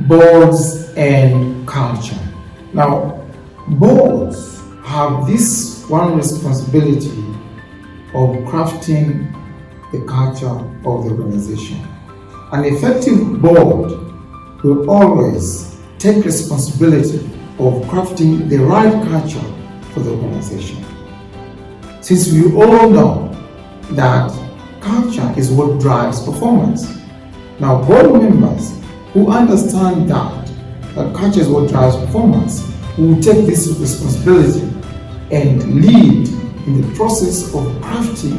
boards and culture. Now, boards have this one responsibility of crafting the culture of the organization. An effective board will always take responsibility of crafting the right culture for the organization. Since we all know that culture is what drives performance. Now, board members who understand that culture is what drives performance will take this responsibility and lead in the process of crafting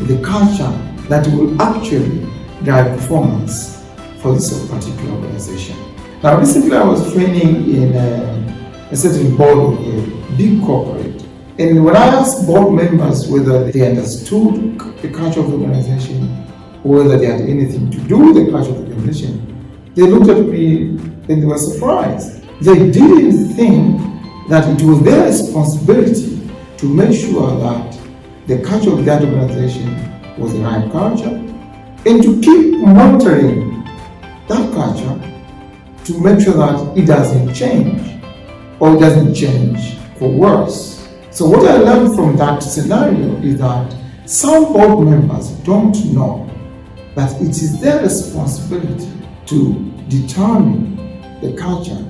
the culture that will actually drive performance for this particular organization. Now, recently I was training in a certain board of a big corporate, and when I asked board members whether they understood the culture of the organization or whether they had anything to do with the culture of the organization, they looked at me and they were surprised. They didn't think that it was their responsibility to make sure that the culture of that organization was the right culture and to keep monitoring that culture to make sure that it doesn't change or it doesn't change for worse. So what I learned from that scenario is that some board members don't know that it is their responsibility to determine the culture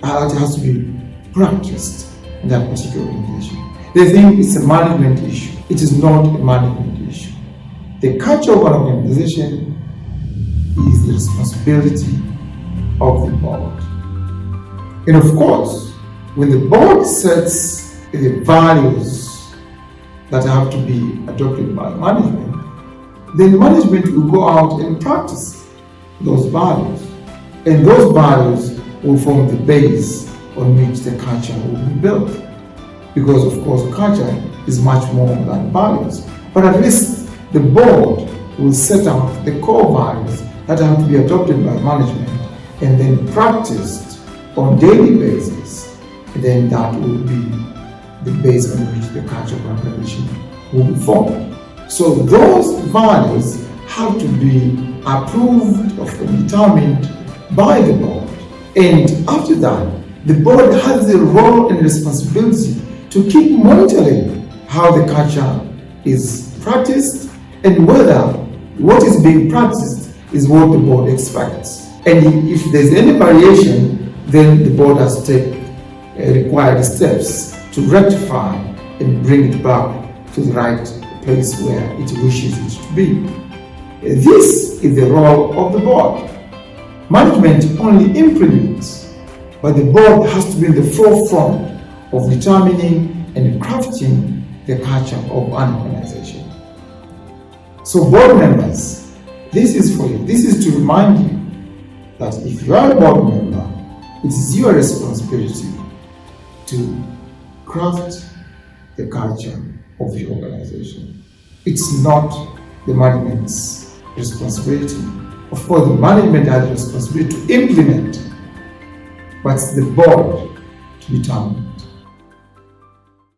that has to be practiced in that particular organization. They think it's a management issue. It is not a management issue. The culture of an organization is the responsibility of the board. And of course, when the board sets the values that have to be adopted by management, then management will go out and practice those values. And those values will form the base on which the culture will be built. Because of course, culture is much more than values. But at least the board will set out the core values that have to be adopted by management and then practiced on a daily basis. And then that will be the base on which the culture of organization will be formed. So those values have to be approved or determined by the board. And after that, the board has the role and responsibility to keep monitoring how the culture is practiced and whether what is being practiced is what the board expects. And if there's any variation, then the board has to take required steps to rectify and bring it back to the right place where it wishes it to be. This is the role of the board. Management only implements, but the board has to be in the forefront of determining and crafting the culture of an organization. So board members, this is for you. This is to remind you that if you are a board member, it is your responsibility to craft the culture of the organization. It's not the management's responsibility. Of course, the management has the responsibility to implement, but it's the board to determine.